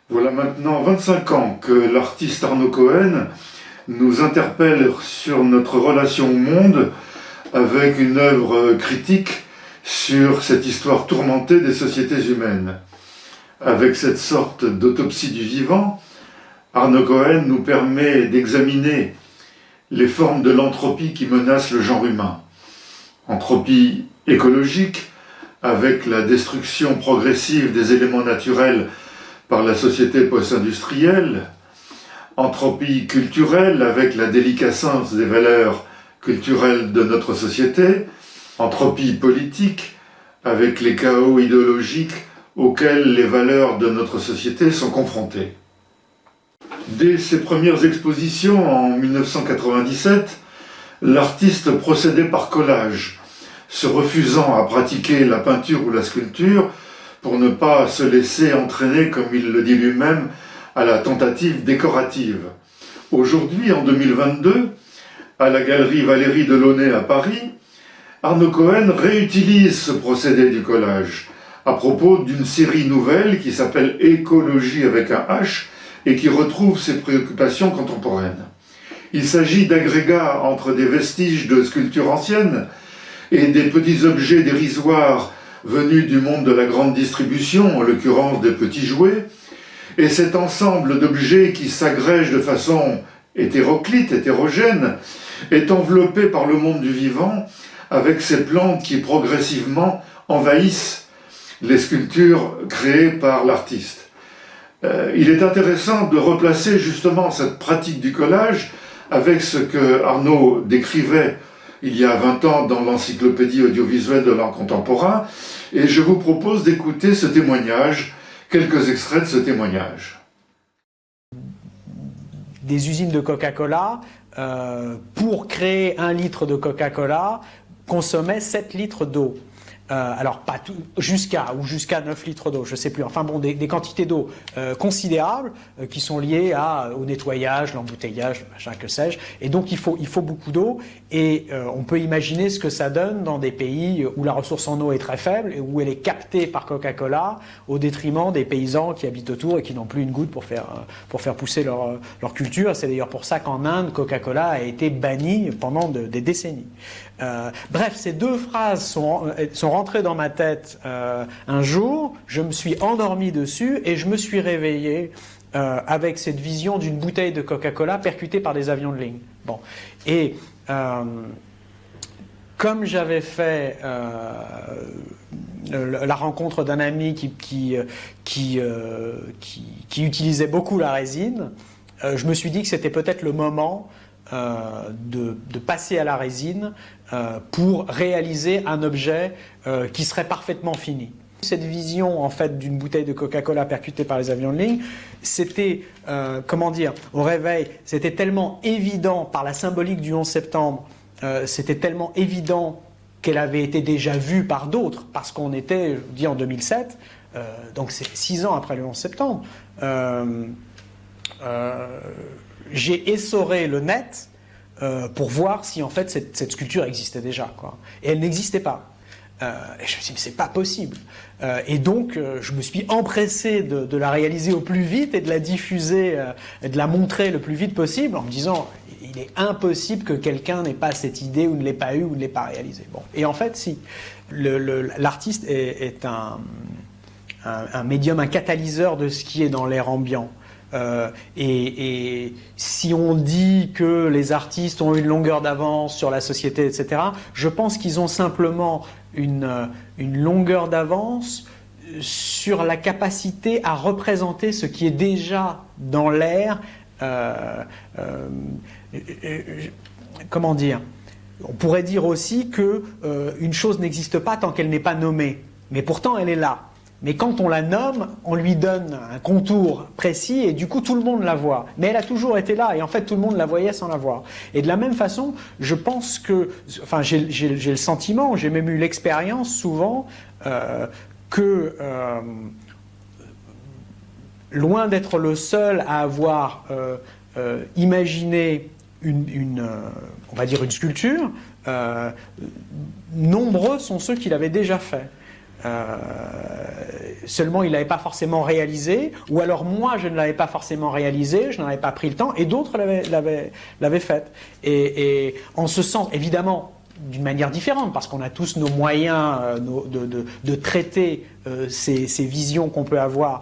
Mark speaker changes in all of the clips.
Speaker 1: Voilà maintenant 25 ans que l'artiste Arnaud Cohen nous interpelle sur notre relation au monde avec une œuvre critique sur cette histoire tourmentée des sociétés humaines. Avec cette sorte d'autopsie du vivant, Arnaud Cohen nous permet d'examiner les formes de l'entropie qui menacent le genre humain. Entropie écologique, avec la destruction progressive des éléments naturels par la société post-industrielle, entropie culturelle avec la déliquescence des valeurs culturelles de notre société, entropie politique avec les chaos idéologiques auxquels les valeurs de notre société sont confrontées. Dès ses premières expositions en 1997, l'artiste procédait par collage, se refusant à pratiquer la peinture ou la sculpture pour ne pas se laisser entraîner, comme il le dit lui-même, à la tentative décorative. Aujourd'hui, en 2022, à la galerie Valérie Delaunay à Paris, Arnaud Cohen réutilise ce procédé du collage à propos d'une série nouvelle qui s'appelle Écologie avec un H et qui retrouve ses préoccupations contemporaines. Il s'agit d'agrégats entre des vestiges de sculptures anciennes et des petits objets dérisoires venus du monde de la grande distribution, en l'occurrence des petits jouets, et cet ensemble d'objets qui s'agrègent de façon hétéroclite, hétérogène, est enveloppé par le monde du vivant avec ces plantes qui progressivement envahissent les sculptures créées par l'artiste. Il est intéressant de replacer justement cette pratique du collage avec ce que Arnaud décrivait il y a 20 ans dans l'encyclopédie audiovisuelle de l'art contemporain, et je vous propose d'écouter ce témoignage, quelques extraits de ce témoignage.
Speaker 2: Des usines de Coca-Cola, pour créer 1 litre de Coca-Cola, consommaient 7 litres d'eau. Alors pas tout, jusqu'à 9 litres d'eau, je sais plus. Enfin bon, des quantités d'eau considérables qui sont liées au nettoyage, l'embouteillage, machin, que sais-je. Et donc il faut beaucoup d'eau. Et on peut imaginer ce que ça donne dans des pays où la ressource en eau est très faible et où elle est captée par Coca-Cola au détriment des paysans qui habitent autour et qui n'ont plus une goutte pour faire pousser leur culture. C'est d'ailleurs pour ça qu'en Inde, Coca-Cola a été banni pendant des décennies. Bref, ces 2 phrases sont rentrées dans ma tête un jour, je me suis endormi dessus et je me suis réveillé avec cette vision d'une bouteille de Coca-Cola percutée par des avions de ligne. Bon. Et comme j'avais fait la rencontre d'un ami qui utilisait beaucoup la résine, je me suis dit que c'était peut-être le moment de passer à la résine pour réaliser un objet qui serait parfaitement fini. Cette vision en fait d'une bouteille de Coca-Cola percutée par les avions de ligne, c'était, au réveil, c'était tellement évident par la symbolique du 11 septembre, c'était tellement évident qu'elle avait été déjà vue par d'autres, parce qu'on était, je vous dis, en 2007, donc c'est 6 ans après le 11 septembre. J'ai essoré le net pour voir si en fait cette sculpture existait déjà, quoi. Et elle n'existait pas. Et je me suis dit, mais c'est pas possible. Et donc, je me suis empressé de la réaliser au plus vite et de la diffuser, et de la montrer le plus vite possible en me disant, il est impossible que quelqu'un n'ait pas cette idée ou ne l'ait pas eue ou ne l'ait pas réalisée. Bon. Et en fait, si. L'artiste est un médium, un catalyseur de ce qui est dans l'air ambiant. Et si on dit que les artistes ont une longueur d'avance sur la société, etc., je pense qu'ils ont simplement une longueur d'avance sur la capacité à représenter ce qui est déjà dans l'air. Comment dire ? On pourrait dire aussi qu'une chose n'existe pas tant qu'elle n'est pas nommée, mais pourtant elle est là. Mais quand on la nomme, on lui donne un contour précis et du coup tout le monde la voit. Mais elle a toujours été là et en fait tout le monde la voyait sans la voir. Et de la même façon, je pense que, enfin j'ai le sentiment, j'ai même eu l'expérience souvent que loin d'être le seul à avoir imaginé on va dire une sculpture, nombreux sont ceux qui l'avaient déjà fait. Seulement, il ne l'avait pas forcément réalisé, ou alors moi, je ne l'avais pas forcément réalisé, je n'en avais pas pris le temps, et d'autres l'avaient fait. Et en ce sens, évidemment, d'une manière différente, parce qu'on a tous nos moyens de traiter ces visions qu'on peut avoir,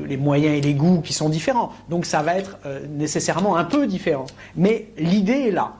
Speaker 2: les moyens et les goûts qui sont différents. Donc ça va être nécessairement un peu différent. Mais l'idée est là.